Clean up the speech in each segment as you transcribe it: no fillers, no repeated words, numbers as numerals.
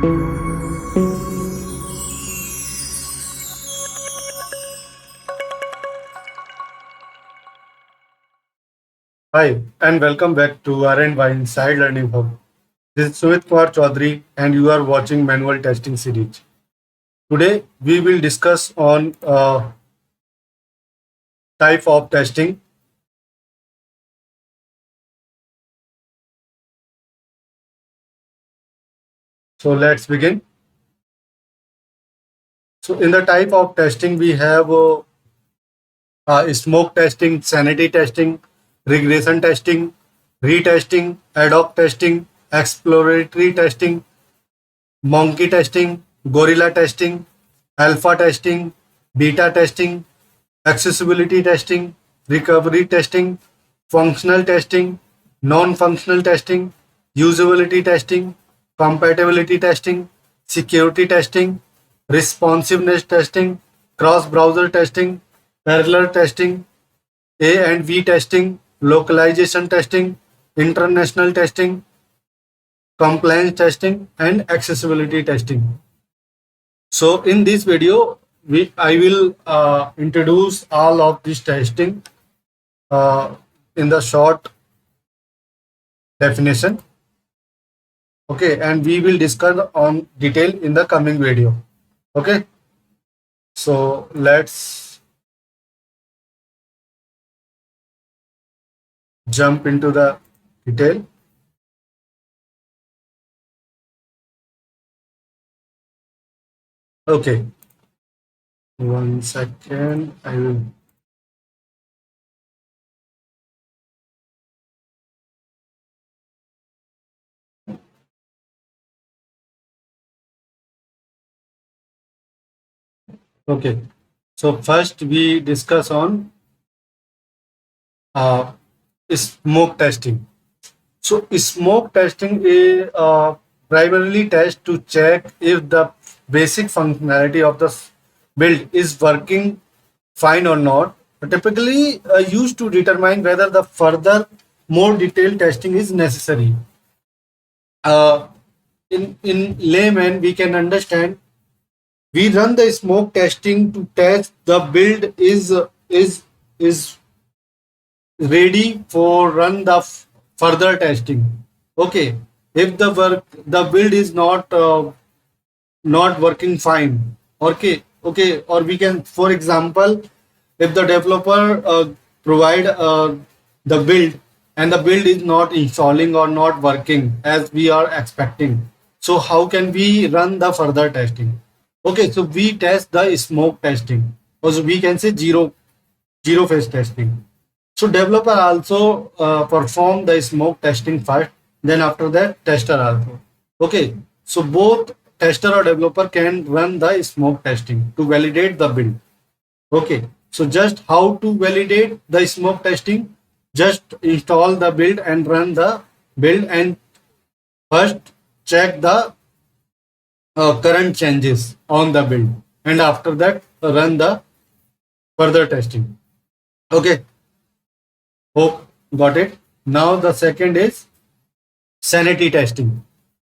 Hi, and welcome back to R&Y Inside Learning Hub. This is Sumit Kumar Chaudhary, and you are watching Manual Testing Series. Today, we will discuss on type of testing. So let's begin. So in the type of testing, we have smoke testing, sanity testing, regression testing, retesting, ad hoc testing, exploratory testing, monkey testing, gorilla testing, alpha testing, beta testing, accessibility testing, recovery testing, functional testing, non-functional testing, usability testing, compatibility testing, security testing, responsiveness testing, cross-browser testing, parallel testing, A and V testing, localization testing, international testing, compliance testing, and accessibility testing. So in this video, I will introduce all of this testing uh, in the short definition. Okay, and we will discuss on detail in the coming video. Okay, so let's jump into the detail. Okay, 1 second. I will. Okay, so first we discuss on uh, smoke testing. So smoke testing is primarily test to check if the basic functionality of the build is working fine or not. Typically used to determine whether the further more detailed testing is necessary. Uh, in layman, we can understand we run the smoke testing to test the build is ready for run the further testing. Okay, if the build is not working fine. Okay, or we can, for example, if the developer provide the build and the build is not installing or not working as we are expecting, so how can we run the further testing? Okay, so we test the smoke testing, or so we can say zero phase testing. So developer also perform the smoke testing first, then after that tester also. Okay, so both tester or developer can run the smoke testing to validate the build. Okay, so just how to validate the smoke testing? Just install the build and run the build and first check the current changes on the build, and after that run the further testing. Okay, hope got it. Now the second is sanity testing.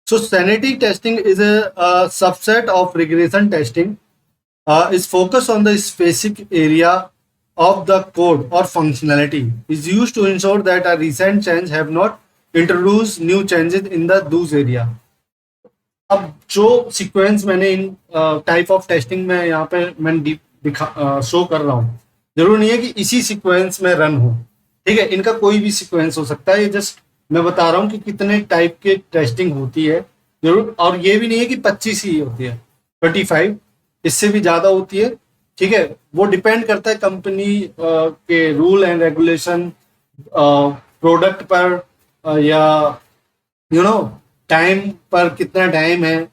So sanity testing is a subset of regression testing. Is focused on the specific area of the code or functionality. Is used to ensure that a recent change have not introduced new changes in the those area. अब जो sequence मैंने इन type of testing में यहाँ पे मैंने दिखा show कर रहा हूँ, जरूर नहीं है कि इसी सीक्वेंस में रन हो. ठीक है, इनका कोई भी सीक्वेंस हो सकता है. ये जस्ट मैं बता रहा हूँ कि कितने टाइप के टेस्टिंग होती है जरूर, और ये भी नहीं है कि 25 ही होती है, 25 इससे भी ज्यादा होती है. ठीक है, वो डिपेंड करता है कंपनी के रूल एंड रेगुलेशन, प्रोडक्ट पर, या यू नो टाइम पर, कितना टाइम है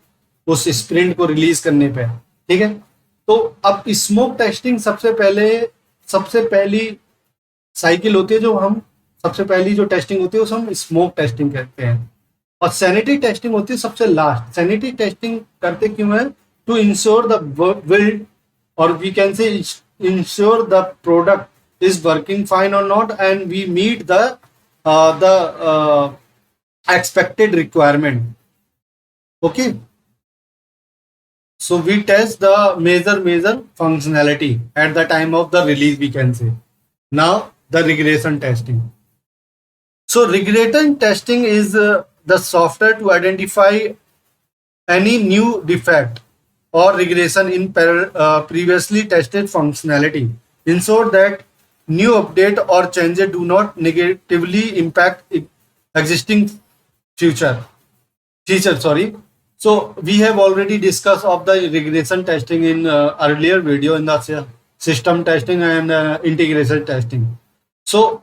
उस स्प्रिंट को रिलीज करने पे. ठीक है, तो अब स्मोक टेस्टिंग सबसे पहली साइकिल होती है, जो हम सबसे पहली जो टेस्टिंग होती है उसे हम स्मोक टेस्टिंग कहते हैं. और सैनिटी टेस्टिंग होती है सबसे लास्ट. सैनिटी टेस्टिंग करते क्यों है? To ensure the build, or we can say ensure the product is working fine or not, and we meet the expected requirement. Okay, So we test the major functionality at the time of the release, we can say. Now the regression testing. So regression testing is the software to identify any new defect or regression in previously tested functionality, ensure that new update or changes do not negatively impact existing future feature. Sorry. So we have already discussed of the regression testing in earlier video in the system testing and integration testing. So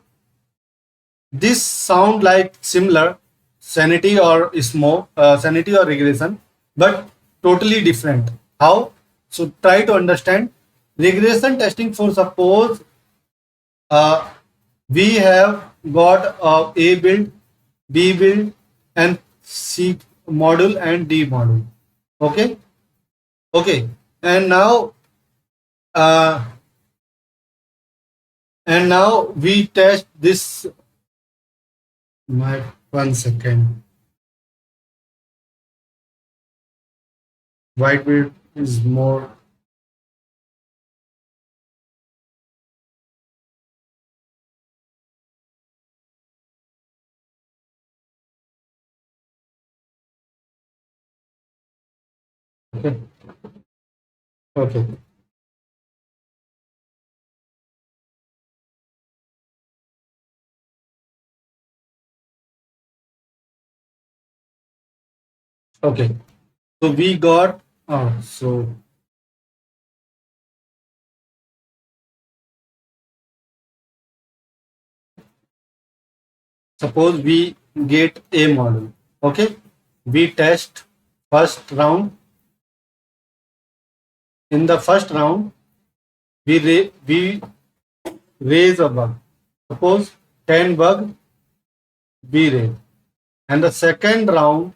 this sound like similar sanity or sanity or regression, but totally different. How? So try to understand regression testing. For suppose uh, we have got A build, B build, and C module and D module. Okay, okay, and uh, now we test this. My 1 second. White build is more. Okay. Okay. Okay. So we got. So suppose we get a model. Okay. We test first round. In the first round, we raise a bug. Suppose 10 bug we raise. And the second round,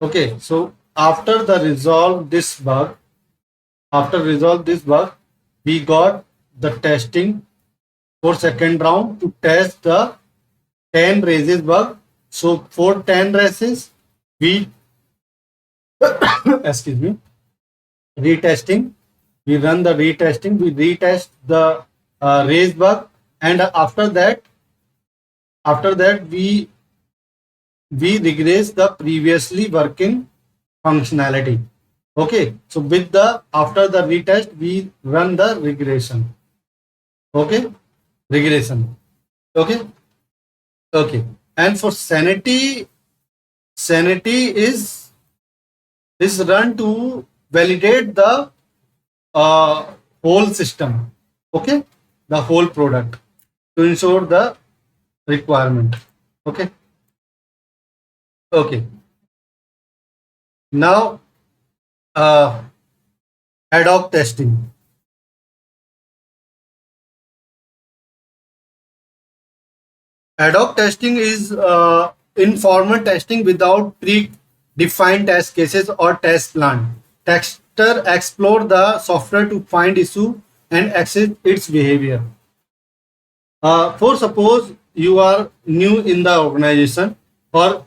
okay, so after resolve this bug, we got the testing for second round to test the 10 raises bug. So for 10 raises, we excuse me, retesting. We run the retesting. We retest the raise bug, and after that we regress the previously working functionality. Okay, so with the after the retest, we run the regression. Okay, regression. Okay, okay, and for sanity is run to validate the whole system. Okay, the whole product to ensure the requirement. Okay, okay. Now ad hoc testing. Ad hoc testing is informal testing without pre-defined test cases or test plan. Tester explore the software to find issue and assess its behavior. For suppose you are new in the organization, or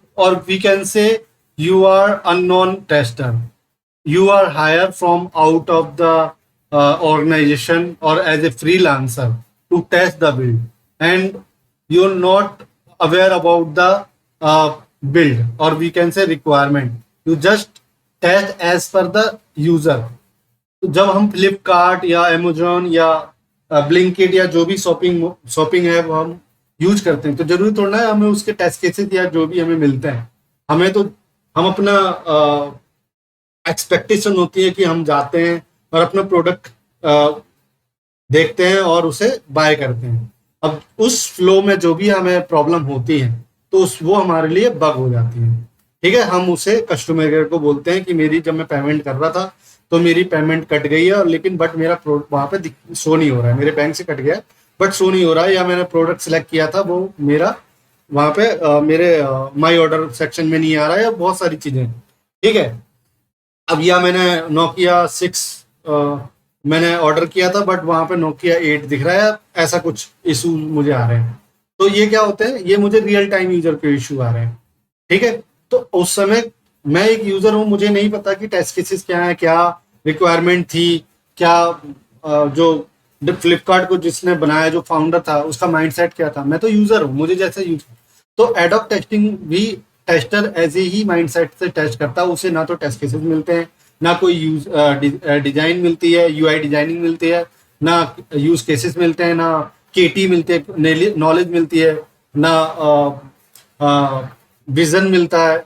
we can say you are unknown tester. You are hired from out of the organization or as a freelancer to test the build, and you're not aware about the build, or we can say requirement. You just test as per the user. तो जब हम फ्लिपकार्ट या Amazon या Blinkit या जो भी shopping है वो हम यूज करते हैं, तो जरूरी थोड़ा है हमें उसके टेस्ट केसेस या जो भी हमें मिलते हैं, हमें तो हम अपना एक्सपेक्टेशन होती है कि हम जाते हैं और अपना प्रोडक्ट देखते हैं और उसे बाय करते हैं. अब उस फ्लो में जो भी हमें प्रॉब्लम होती है तो वो हमारे लिए बग हो जाती है. ठीक है, हम उसे कस्टमर केयर को बोलते हैं कि मेरी जब मैं पेमेंट कर रहा था तो मेरी पेमेंट कट गई है, और लेकिन बट मेरा प्रोडक्ट वहां पे शो नहीं हो रहा है, मेरे बैंक से कट गया बट शो नहीं हो रहा है, या मैंने प्रोडक्ट सिलेक्ट किया था वो मेरा वहां पे मेरे माई ऑर्डर सेक्शन में नहीं आ रहा है, बहुत सारी चीजें. ठीक है, अब या मैंने नोकिया 6 मैंने ऑर्डर किया था बट वहां पे नोकिया 8 दिख रहा है, ऐसा कुछ इशू मुझे आ रहे हैं. तो ये क्या होते हैं, ये मुझे रियल टाइम यूजर के इशू आ रहे हैं. ठीक है, तो उस समय मैं एक यूजर हूँ, मुझे नहीं पता कि टेस्ट केसेस क्या है, क्या रिक्वायरमेंट थी, क्या जो फ्लिपकार्ट को जिसने बनाया, जो फाउंडर था, उसका माइंडसेट क्या था। मैं तो यूजर हूँ, मुझे जैसे यूज, तो एडॉक टेस्टिंग भी टेस्टर ऐसे ही माइंडसेट से टेस्ट करता है। उसे ना तो टेस्ट केसेस मिलते हैं, ना कोई यूज डिजाइन मिलती है, यूआई डिजाइनिंग मिलती है, ना यूज केसेस मिलते हैं, ना केटी मिलते हैं, नॉलेज मिलती है, ना विजन मिलता है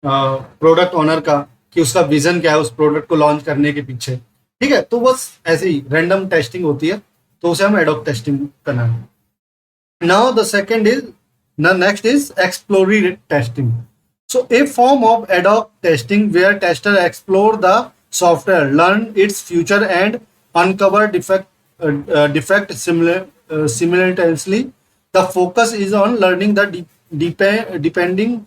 प्रोडक्ट ओनर का, कि उसका विजन क्या है उस प्रोडक्ट को लॉन्च करने के पीछे। ठीक है, तो बस ऐसे ही रैंडम टेस्टिंग होती है, तो उसे हम एडॉक टेस्टिंग करना है। Now the second is, the next is exploratory testing. So a form of ad hoc testing where tester explore the software, learn its future and uncover defect simultaneously. The focus is on learning the depending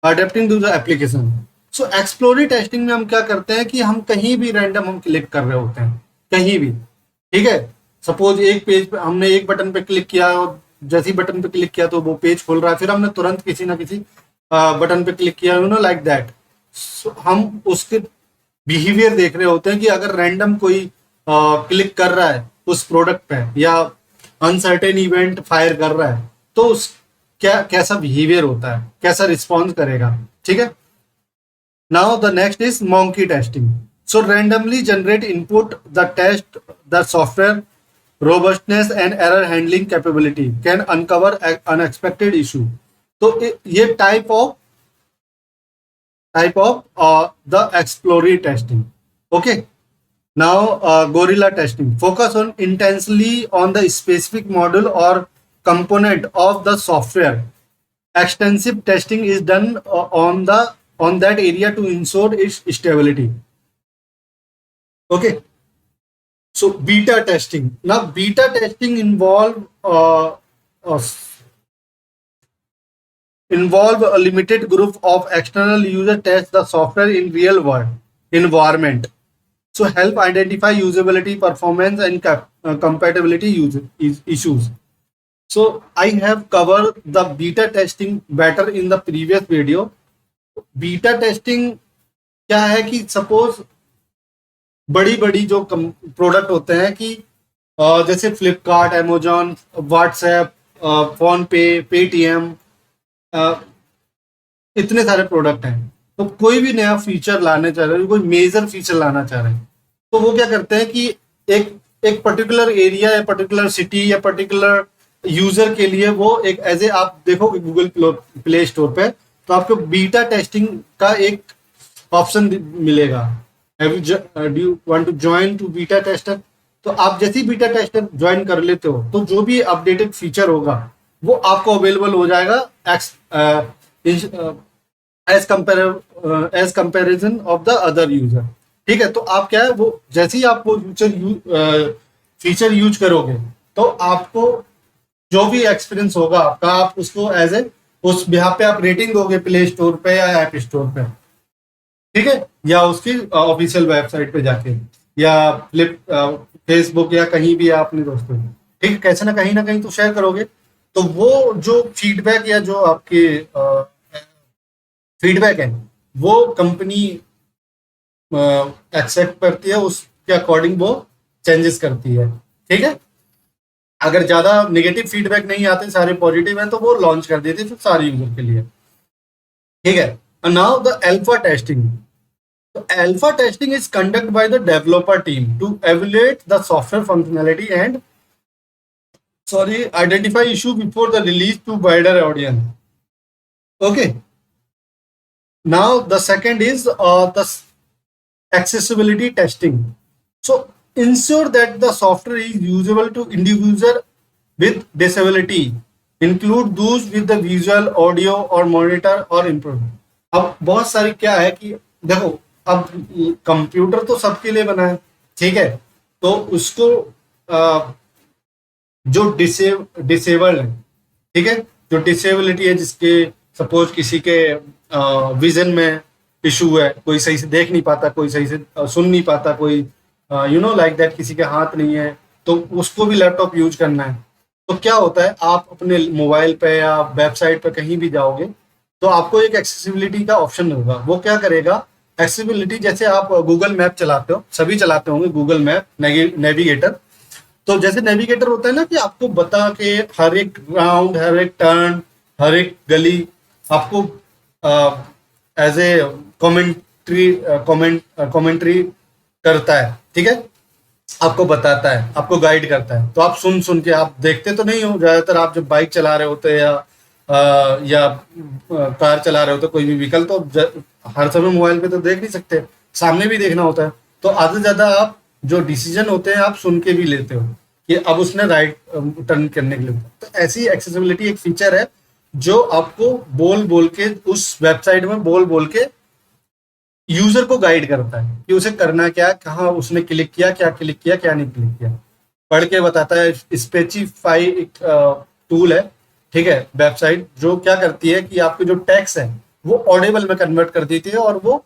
adapting to the application. So exploratory testing में हम क्या करते हैं कि हम कहीं भी random हम क्लिक कर रहे होते हैं, कहीं भी। ठीक है, सपोज एक पेज पे हमने एक बटन पे क्लिक किया और जैसे ही बटन पे क्लिक किया तो वो पेज खुल रहा है, फिर हमने तुरंत किसी ना किसी बटन पे क्लिक किया, लाइक दैट। हम उसके बिहेवियर देख रहे होते हैं कि अगर रैंडम कोई क्लिक कर रहा है उस प्रोडक्ट पे या अनसर्टेन इवेंट फायर कर रहा है, तो उस क्या कैसा बिहेवियर होता है, कैसा रिस्पॉन्स करेगा। ठीक है, now the next is monkey testing. So randomly generate input, the test the software robustness and error handling capability, can uncover unexpected issue. तो ये type of the exploratory testing. Okay, now gorilla testing focus on intensely on the specific model or component of the software. Extensive testing is done on that area to ensure its stability. Okay, so beta testing. Now beta testing involve a limited group of external user test the software in real world environment, so help identify usability, performance and compatibility issues. So I have covered the beta testing better in the previous video. Beta testing क्या है कि suppose बड़ी बड़ी जो product होते हैं कि जैसे फ्लिपकार्ट, अमेजोन, व्हाट्सएप, फोन पे, पेटीएम, इतने सारे प्रोडक्ट हैं। तो कोई भी नया फीचर लाने चाह रहे हैं, कोई मेजर फीचर लाना चाह रहे हैं, तो वो क्या करते हैं कि एक पर्टिकुलर एरिया या पर्टिकुलर सिटी या पर्टिकुलर यूजर के लिए वो एक एज ए, आप देखोगे गूगल प्ले स्टोर पे तो आपको बीटा टेस्टिंग का एक ऑप्शन मिलेगा, do you want to join to beta tester. तो आप जैसे ही बीटा टेस्टर ज्वाइन कर लेते हो तो जो भी अपडेटेड फीचर होगा वो आपको अवेलेबल हो जाएगा as comparison of the other user. ठीक है, तो आप क्या है, वो जैसे ही आप वो फीचर यूज करोगे तो आपको जो भी एक्सपीरियंस होगा आपका, आप उसको एज ए उस बिहार पे आप रेटिंग दोगे प्ले स्टोर पे या ऐप स्टोर पे। ठीक है, या उसकी ऑफिशियल वेबसाइट पे जाके या फेसबुक या कहीं भी आप अपने दोस्तों, ठीक है, कैसे ना कहीं तो शेयर करोगे। तो वो जो फीडबैक या जो आपके फीडबैक है वो कंपनी एक्सेप्ट करती है, उसके अकॉर्डिंग वो चेंजेस करती है। ठीक है, अगर ज्यादा नेगेटिव फीडबैक नहीं आते, सारे पॉजिटिव हैं, तो वो लॉन्च कर देते फिर सारे यूजर के लिए। ठीक है, now the alpha testing. Alpha testing is conducted by the developer team to evaluate the software functionality and identify issue before the release to wider audience. Okay, now the second is the accessibility testing. So ensure that the software is usable to individual with disability, include those with the visual, audio or monitor or improve. अब बहुत सारी क्या है कि देखो, अब computer तो सबके लिए बना है, ठीक है, तो उसको जो डिसेबल्ड है, ठीक है, जो डिसेबिलिटी है, जिसके सपोज किसी के विजन में इशू है, कोई सही से देख नहीं पाता, कोई सही से सुन नहीं पाता, कोई लाइक दैट, किसी के हाथ नहीं है, तो उसको भी लैपटॉप यूज करना है। तो क्या होता है, आप अपने मोबाइल पे या वेबसाइट पे कहीं भी जाओगे तो आपको एक एक्सेसिबिलिटी का ऑप्शन होगा। वो क्या करेगा, एक्सेसिबिलिटी, जैसे आप गूगल मैप चलाते हो, सभी चलाते होंगे गूगल मैप नेविगेटर। तो जैसे नेविगेटर होता है ना कि आपको बता के हर एक राउंड, हर एक टर्न, हर एक गली आपको एज ए कमेंट्री कमेंट्री करता है, ठीक है, आपको बताता है, आपको गाइड करता है। तो आप सुन सुन के, आप देखते तो नहीं हो ज्यादातर, आप जब बाइक चला रहे होते हैं या कार चला रहे होते, कोई भी व्हीकल, तो हर समय मोबाइल पे तो देख नहीं सकते, सामने भी देखना होता है। तो आधे से ज्यादा आप जो डिसीजन होते हैं आप सुन के भी लेते हो कि अब उसने राइट टर्न करने के लिए। तो ऐसी एक्सेसिबिलिटी एक फीचर है जो आपको बोल बोल के, उस वेबसाइट में बोल बोल के यूजर को गाइड करता है कि उसे करना क्या, कहाँ उसने क्लिक किया, क्या क्लिक किया, क्या नहीं क्लिक किया, पढ़ के बताता है। स्पेसिफाई एक टूल है, ठीक है, वेबसाइट, जो क्या करती है कि आपके जो टेक्स्ट है वो ऑडिबल में कन्वर्ट कर देती है और वो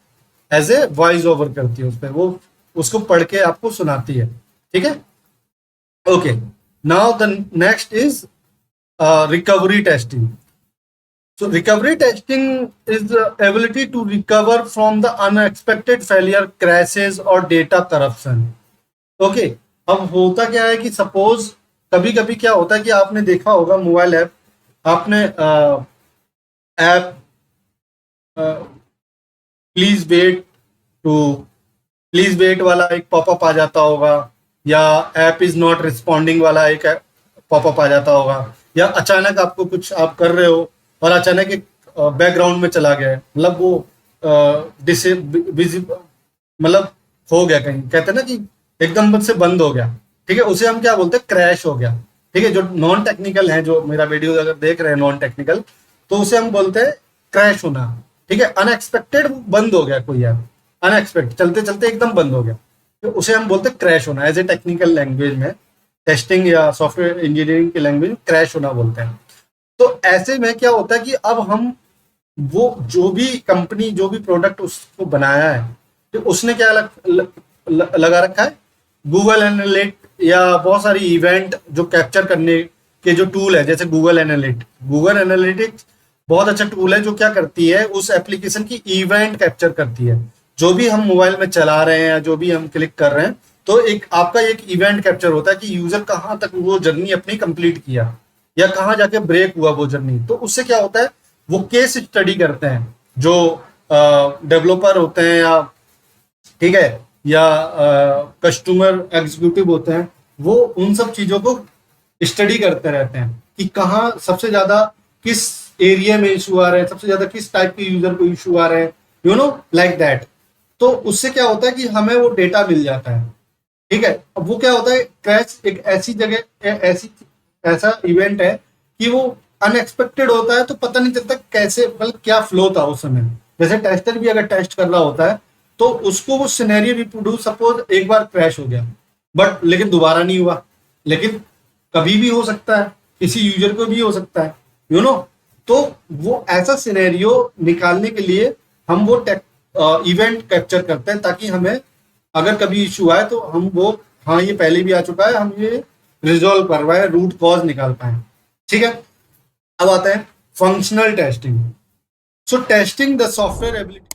एज ए वॉइस ओवर करती है, उस पर वो उसको पढ़ के आपको सुनाती है, ठीक है। Okay, now the next is recovery testing. So recovery testing is the ability to recover from the unexpected failure, crashes और data corruption. ओके, अब होता क्या है कि सपोज कभी कभी क्या होता है कि आपने देखा होगा मोबाइल ऐप, आपने ऐप प्लीज वेट वाला एक पॉपअप आ जाता होगा, या ऐप इज नॉट रिस्पॉन्डिंग वाला एक पॉपअप आ जाता होगा, या अचानक आपको कुछ आप कर रहे हो और अचानक एक बैकग्राउंड में चला गया है, मतलब वो मतलब हो गया, कहीं कहते हैं ना कि एकदम से बंद हो गया, ठीक है, उसे हम क्या बोलते हैं, क्रैश हो गया, ठीक है। जो नॉन टेक्निकल है, जो मेरा वीडियो अगर देख रहे हैं नॉन टेक्निकल, तो उसे हम बोलते हैं क्रैश होना, ठीक है। अनएक्सपेक्टेड बंद हो गया कोई ऐप, अनएक्सपेक्टेड चलते चलते एकदम बंद हो गया, तो उसे हम बोलते हैं क्रैश होना। एज ए टेक्निकल लैंग्वेज में, टेस्टिंग या सॉफ्टवेयर इंजीनियरिंग की लैंग्वेज में क्रैश होना बोलते हैं। तो ऐसे में क्या होता है कि अब हम वो जो भी कंपनी, जो भी प्रोडक्ट उसको बनाया है, तो उसने क्या लगा रखा है, गूगल एनालिट या बहुत सारी इवेंट जो कैप्चर करने के जो टूल है, जैसे गूगल एनालिटिक्स बहुत अच्छा टूल है, जो क्या करती है, उस एप्लीकेशन की इवेंट कैप्चर करती है। जो भी हम मोबाइल में चला रहे हैं, जो भी हम क्लिक कर रहे हैं, तो एक आपका एक इवेंट कैप्चर होता है कि यूजर कहाँ तक वो जर्नी अपनी कंप्लीट किया, या कहाँ जाके ब्रेक हुआ वो जर्नी। तो उससे क्या होता है, वो केस स्टडी करते हैं जो डेवलपर होते हैं, या ठीक है, या कस्टमर एग्जीक्यूटिव होते हैं, वो उन सब चीजों को स्टडी करते रहते हैं कि कहाँ सबसे ज्यादा किस एरिया में इशू आ रहे हैं, सबसे ज्यादा किस टाइप के यूजर को इशू आ रहे हैं, यू नो लाइक दैट। तो उससे क्या होता है कि हमें वो डेटा मिल जाता है, ठीक है। अब वो क्या होता है, क्रैश एक ऐसी जगह, ऐसा इवेंट है कि वो अनएक्सपेक्टेड होता है, तो पता नहीं चलता कैसे, मतलब क्या फ्लो था उस समय। जैसे टेस्टर भी अगर टेस्ट कर रहा होता है, तो उसको वो सिनेरियो रिप्रोड्यूस, सपोज एक बार क्रैश हो गया, बट लेकिन दोबारा नहीं हुआ, लेकिन कभी भी हो सकता है, किसी यूजर को भी हो सकता है, यू नो। तो वो ऐसा सिनेरियो निकालने के लिए हम वो इवेंट कैप्चर करते हैं, ताकि हमें अगर कभी इशू आए तो हम वो, हाँ ये पहले भी आ चुका है, हम ये रिजॉल्व कर पाए, रूट कॉज निकाल पाए, ठीक है। अब आता है functional testing. So testing the software ability